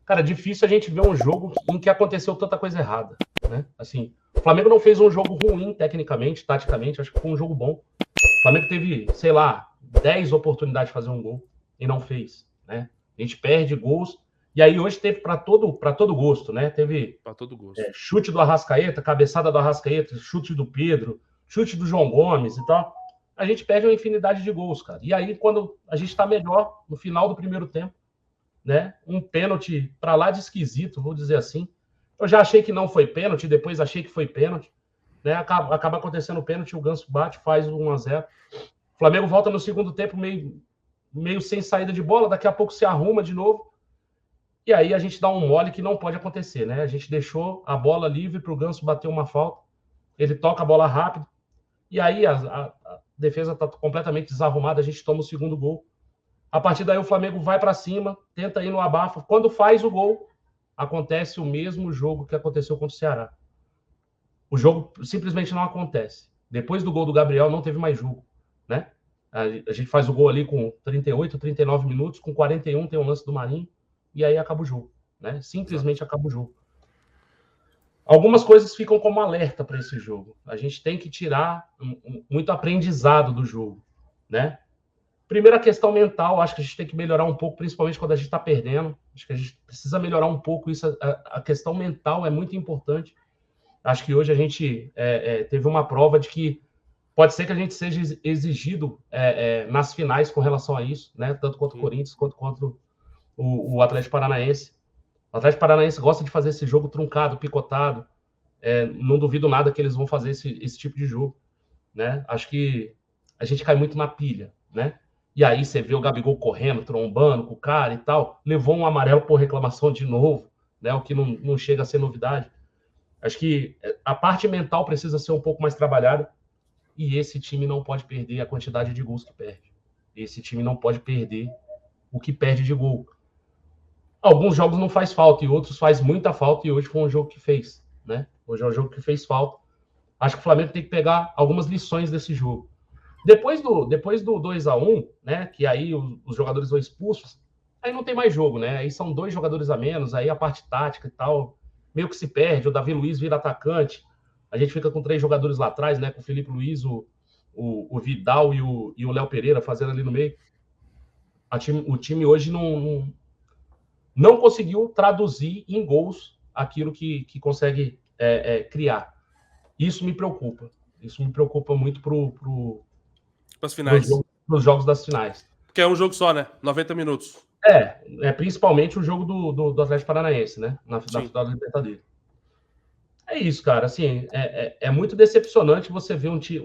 Cara, difícil a gente ver um jogo em que aconteceu tanta coisa errada, né? Assim, o Flamengo não fez um jogo ruim tecnicamente, taticamente, acho que foi um jogo bom. O Flamengo teve, sei lá, 10 oportunidades de fazer um gol e não fez, né? A gente perde gols. E aí hoje teve para todo gosto, né? Teve Para todo gosto. chute do Arrascaeta, cabeçada do Arrascaeta, chute do Pedro, chute do João Gomes e tal. A gente perde uma infinidade de gols, cara. E aí, quando a gente está melhor, no final do primeiro tempo, né? Um pênalti para lá de esquisito, vou dizer assim. Eu já achei que não foi pênalti, depois achei que foi pênalti. Né? Acaba acontecendo o pênalti, o Ganso bate, faz 1-0. O Flamengo volta no segundo tempo meio sem saída de bola, daqui a pouco se arruma de novo. E aí a gente dá um mole que não pode acontecer, né? A gente deixou a bola livre para o Ganso bater uma falta. Ele toca a bola rápido. E aí a defesa está completamente desarrumada, a gente toma o segundo gol. A partir daí o Flamengo vai para cima, tenta ir no abafa. Quando faz o gol, acontece o mesmo jogo que aconteceu contra o Ceará. O jogo simplesmente não acontece. Depois do gol do Gabriel, não teve mais jogo, né? A gente faz o gol ali com 38, 39 minutos, com 41 tem um lance do Marinho, e aí acaba o jogo, né? Simplesmente acaba o jogo. Algumas coisas ficam como alerta para esse jogo. A gente tem que tirar muito aprendizado do jogo, né? Primeira questão mental, acho que a gente tem que melhorar um pouco, principalmente quando a gente está perdendo. Acho que a gente precisa melhorar um pouco isso. A questão mental é muito importante. Acho que hoje a gente teve uma prova de que pode ser que a gente seja exigido nas finais com relação a isso, né? Tanto contra o Corinthians quanto contra o Atlético Paranaense. O Atlético Paranaense gosta de fazer esse jogo truncado, picotado. Não duvido nada que eles vão fazer esse tipo de jogo, né? Acho que a gente cai muito na pilha, né? E aí você vê o Gabigol correndo, trombando com o cara e tal. Levou um amarelo por reclamação de novo, né? O que não chega a ser novidade. Acho que a parte mental precisa ser um pouco mais trabalhada e esse time não pode perder a quantidade de gols que perde. Esse time não pode perder o que perde de gol. Alguns jogos não faz falta e outros faz muita falta e hoje foi um jogo que fez, né? Hoje é um jogo que fez falta. Acho que o Flamengo tem que pegar algumas lições desse jogo. Depois do 2-1, né? Que aí os jogadores vão expulsos, aí não tem mais jogo, né? Aí são 2 jogadores a menos, aí a parte tática e tal meio que se perde. O Davi Luiz vira atacante, a gente fica com 3 jogadores lá atrás, né? Com o Felipe Luiz, o Vidal e o Léo Pereira fazendo ali no meio. O time hoje não conseguiu traduzir em gols aquilo que consegue criar. Isso me preocupa. Isso me preocupa muito para as finais. Os jogos das finais. Porque é um jogo só, né? 90 minutos. Principalmente o jogo do Atlético Paranaense, né? Na final da Libertadores. É isso, cara. Assim, é muito decepcionante você ver um time.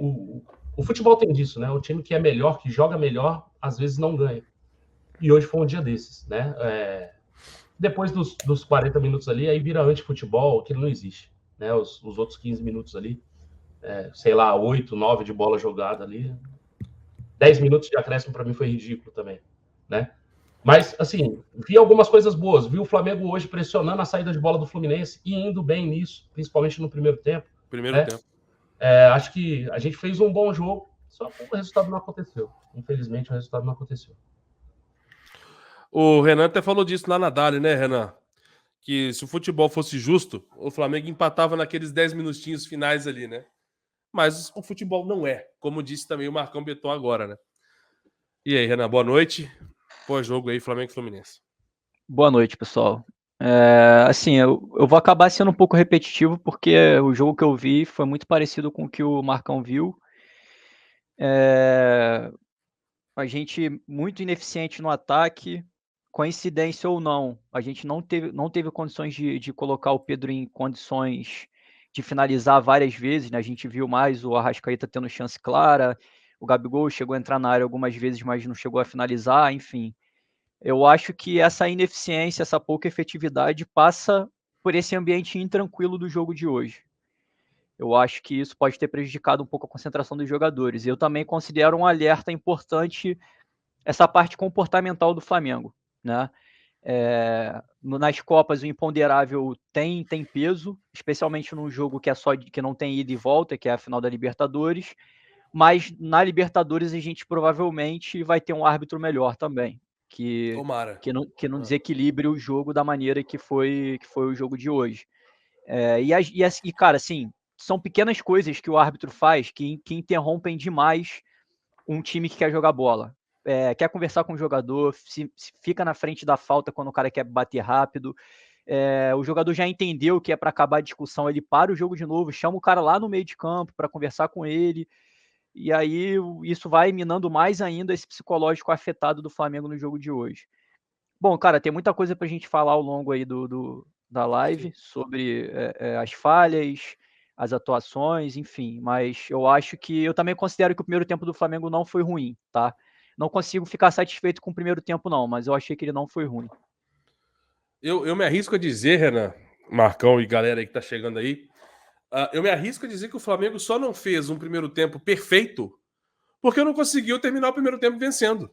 O futebol tem disso, né? O time que é melhor, que joga melhor, às vezes não ganha. E hoje foi um dia desses, né? Depois dos 40 minutos ali, aí vira anti-futebol, que não existe. Né? Os outros 15 minutos ali, sei lá, 8, 9 de bola jogada ali. 10 minutos de acréscimo para mim foi ridículo também, né? Mas, assim, vi algumas coisas boas. Vi o Flamengo hoje pressionando a saída de bola do Fluminense e indo bem nisso, principalmente no primeiro tempo. Tempo. Acho que a gente fez um bom jogo, só que o resultado não aconteceu. Infelizmente, o resultado não aconteceu. O Renan até falou disso lá na Dali, né, Renan? Que se o futebol fosse justo, o Flamengo empatava naqueles 10 minutinhos finais ali, né? Mas o futebol não é, como disse também o Marcão Beton agora, né? E aí, Renan, boa noite. Pós-jogo aí, Flamengo e Fluminense. Boa noite, pessoal. Assim, eu vou acabar sendo um pouco repetitivo, porque o jogo que eu vi foi muito parecido com o que o Marcão viu. A gente muito ineficiente no ataque, coincidência ou não, a gente não teve condições de colocar o Pedro em condições de finalizar várias vezes, né? A gente viu mais o Arrascaeta tendo chance clara, o Gabigol chegou a entrar na área algumas vezes, mas não chegou a finalizar, enfim. Eu acho que essa ineficiência, essa pouca efetividade passa por esse ambiente intranquilo do jogo de hoje. Eu acho que isso pode ter prejudicado um pouco a concentração dos jogadores. Eu também considero um alerta importante essa parte comportamental do Flamengo, né? Nas Copas o imponderável tem peso, especialmente num jogo que não tem ida e volta, que é a final da Libertadores, mas na Libertadores a gente provavelmente vai ter um árbitro melhor também. Tomara. que não desequilibre o jogo da maneira que foi o jogo de hoje. E, cara, assim, são pequenas coisas que o árbitro faz que interrompem demais um time que quer jogar bola. Quer conversar com o jogador, se fica na frente da falta quando o cara quer bater rápido. O jogador já entendeu que é para acabar a discussão, ele para o jogo de novo, chama o cara lá no meio de campo para conversar com ele, e aí isso vai minando mais ainda esse psicológico afetado do Flamengo no jogo de hoje. Bom, cara, tem muita coisa para a gente falar ao longo aí da live sobre as falhas, as atuações, enfim, mas eu também considero que o primeiro tempo do Flamengo não foi ruim, tá? Não consigo ficar satisfeito com o primeiro tempo, não, mas eu achei que ele não foi ruim. Eu me arrisco a dizer, Renan, Marcão e galera aí que tá chegando aí, eu me arrisco a dizer que o Flamengo só não fez um primeiro tempo perfeito porque não conseguiu terminar o primeiro tempo vencendo.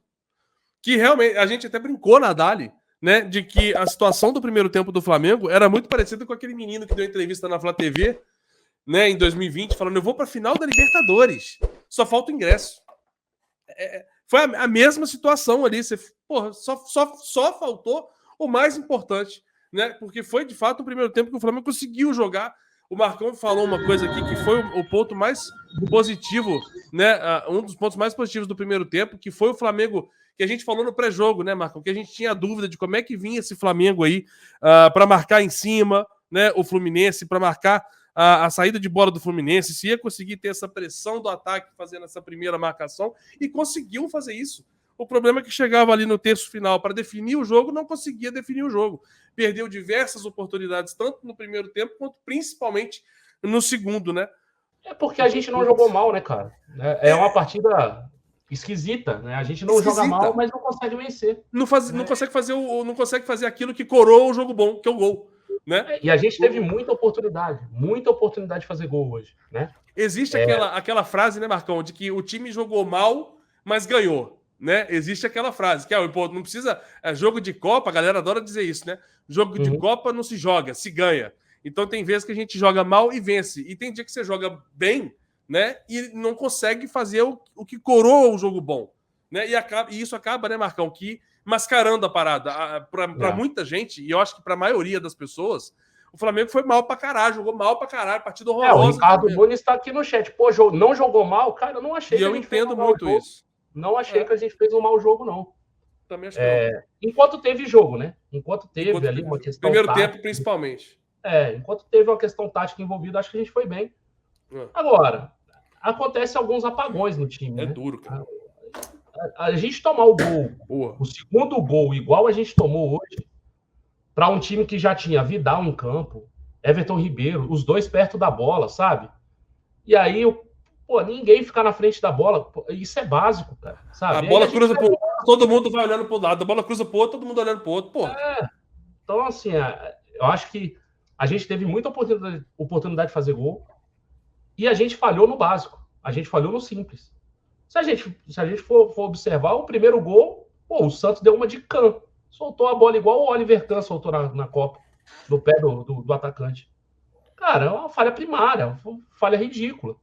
Que realmente, a gente até brincou na Dali, né, de que a situação do primeiro tempo do Flamengo era muito parecida com aquele menino que deu entrevista na Flá TV, né, em 2020, falando, eu vou pra final da Libertadores, só falta o ingresso. Foi a mesma situação ali, só faltou o mais importante, né? Porque foi de fato o primeiro tempo que o Flamengo conseguiu jogar. O Marcão falou uma coisa aqui que foi o ponto mais positivo, né? Um dos pontos mais positivos do primeiro tempo, que foi o Flamengo, que a gente falou no pré-jogo, né, Marcão? Que a gente tinha dúvida de como é que vinha esse Flamengo aí para marcar em cima, né? O Fluminense, para marcar a saída de bola do Fluminense, se ia conseguir ter essa pressão do ataque fazendo essa primeira marcação, e conseguiu fazer isso. O problema é que chegava ali no terço final para definir o jogo, não conseguia definir o jogo. Perdeu diversas oportunidades, tanto no primeiro tempo, quanto principalmente no segundo, né? É porque a gente não jogou mal, né, cara? É uma partida esquisita, né? A gente não joga mal, mas não consegue vencer. Não consegue fazer aquilo que coroa o jogo bom, que é o gol. Né? E a gente teve muita oportunidade de fazer gol hoje, né? Existe aquela frase, né, Marcão, de que o time jogou mal, mas ganhou, né? Existe aquela frase, que não precisa... jogo de Copa, a galera adora dizer isso, né? Jogo de Copa não se joga, se ganha. Então tem vezes que a gente joga mal e vence. E tem dia que você joga bem, né? E não consegue fazer o que coroa o jogo bom. Né? E isso acaba, né, Marcão, que mascarando a parada. Para muita gente, e eu acho que para a maioria das pessoas, o Flamengo foi mal pra caralho, jogou mal pra caralho, partida horrorosa. O Ricardo Nunes está aqui no chat. Pô, não jogou mal? Cara, eu não achei que a gente entendo muito isso. Não achei que a gente fez um mau jogo, não. Também acho que não. Enquanto teve jogo, né? Enquanto teve ali uma questão primeiro tática, tempo, principalmente. Enquanto teve uma questão tática envolvida, acho que a gente foi bem. Agora, acontece alguns apagões no time, né? Duro, cara. A gente tomar o gol, o segundo gol, igual a gente tomou hoje, para um time que já tinha Vidal em campo, Everton Ribeiro, os dois perto da bola, sabe? E aí, ninguém ficar na frente da bola, isso é básico, cara, sabe? A bola cruza pro outro, todo mundo vai olhando pro lado, a bola cruza pro outro, todo mundo olhando pro outro, pô. Então, assim, eu acho que a gente teve muita oportunidade de fazer gol e a gente falhou no básico, a gente falhou no simples. Se a gente for observar, o primeiro gol, o Santos deu uma de Kahn. Soltou a bola igual o Oliver Kahn soltou na Copa, no pé do atacante. Cara, é uma falha primária, uma falha ridícula.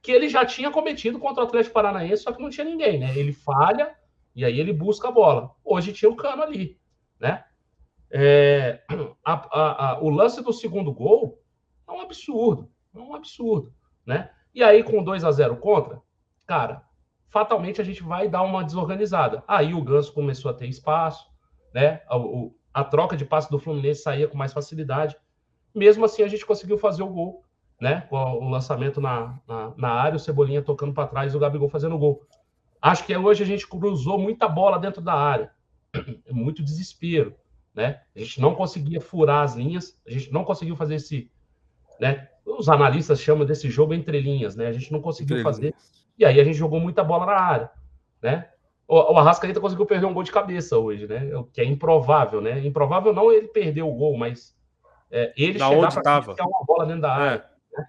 Que ele já tinha cometido contra o Atlético Paranaense, só que não tinha ninguém, né? Ele falha e aí ele busca a bola. Hoje tinha o Cano ali, né? O lance do segundo gol é um absurdo, né? E aí, com 2-0 contra, cara, fatalmente a gente vai dar uma desorganizada. Aí o Ganso começou a ter espaço, né? A troca de passe do Fluminense saía com mais facilidade. Mesmo assim, a gente conseguiu fazer o gol, né? Com o lançamento na área, o Cebolinha tocando para trás e o Gabigol fazendo o gol. Acho que hoje a gente cruzou muita bola dentro da área. Muito desespero, né? A gente não conseguia furar as linhas, a gente não conseguiu fazer esse... né? Os analistas chamam desse jogo entre linhas, né? A gente não conseguiu fazer. E aí a gente jogou muita bola na área, né? O Arrascaeta conseguiu perder um gol de cabeça hoje, né? O que é improvável, né? Improvável não ele perder o gol, mas ele chegar para cabecear uma bola dentro da área. Né?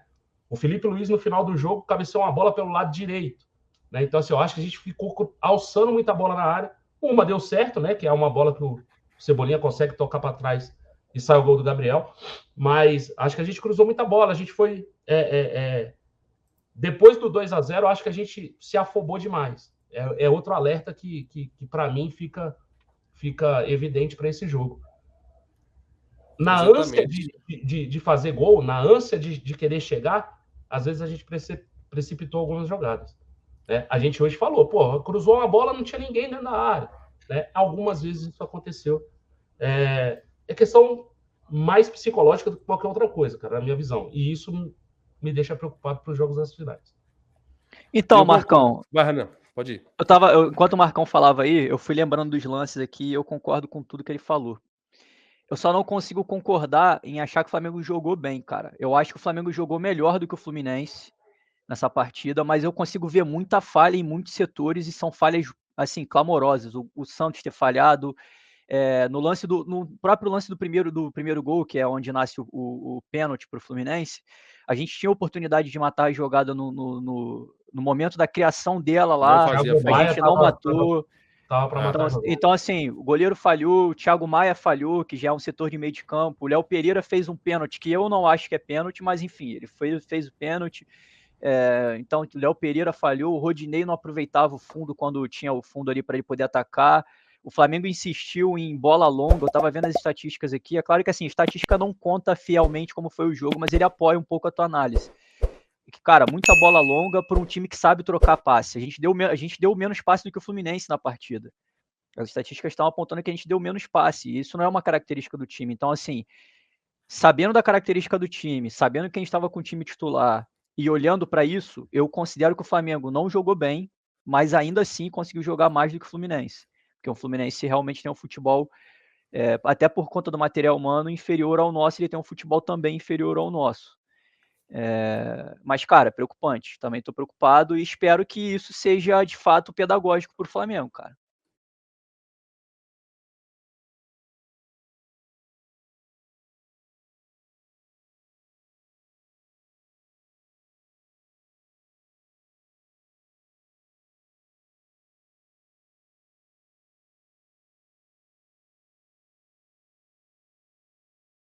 O Felipe Luiz, no final do jogo, cabeceou uma bola pelo lado direito. Né? Então, assim, eu acho que a gente ficou alçando muita bola na área. Uma deu certo, né? Que é uma bola que o Cebolinha consegue tocar para trás e sai o gol do Gabriel. Mas acho que a gente cruzou muita bola. A gente foi... Depois do 2-0, acho que a gente se afobou demais. É outro alerta que para mim, fica fica evidente para esse jogo. Na ânsia de fazer gol, na ânsia de querer chegar, às vezes a gente precipitou algumas jogadas. Né? A gente hoje falou, pô, cruzou uma bola, não tinha ninguém dentro da área. Né? Algumas vezes isso aconteceu. É questão mais psicológica do que qualquer outra coisa, cara, na minha visão. E isso me deixa preocupado para os jogos das finais. Então, Marcão... Vai, não, pode ir. Enquanto o Marcão falava aí, eu fui lembrando dos lances aqui e eu concordo com tudo que ele falou. Eu só não consigo concordar em achar que o Flamengo jogou bem, cara. Eu acho que o Flamengo jogou melhor do que o Fluminense nessa partida, mas eu consigo ver muita falha em muitos setores e são falhas, assim, clamorosas. O Santos ter falhado, no próprio lance do primeiro gol, que é onde nasce o pênalti para o Fluminense, a gente tinha a oportunidade de matar a jogada no momento da criação dela lá, a gente não matou. Então, assim, o goleiro falhou, o Thiago Maia falhou, que já é um setor de meio de campo, o Léo Pereira fez um pênalti, que eu não acho que é pênalti, mas enfim, ele fez o pênalti. Então, o Léo Pereira falhou, o Rodinei não aproveitava o fundo quando tinha o fundo ali para ele poder atacar. O Flamengo insistiu em bola longa, eu estava vendo as estatísticas aqui, é claro que assim, a estatística não conta fielmente como foi o jogo, mas ele apoia um pouco a tua análise. Cara, muita bola longa por um time que sabe trocar passe. A gente deu menos passe do que o Fluminense na partida. As estatísticas estão apontando que a gente deu menos passe, e isso não é uma característica do time. Então, assim, sabendo da característica do time, sabendo que a gente estava com o time titular e olhando para isso, eu considero que o Flamengo não jogou bem, mas ainda assim conseguiu jogar mais do que o Fluminense. Porque o Fluminense realmente tem um futebol, até por conta do material humano, inferior ao nosso, ele tem um futebol também inferior ao nosso. Mas, cara, preocupante. Também estou preocupado e espero que isso seja, de fato, pedagógico para o Flamengo, cara.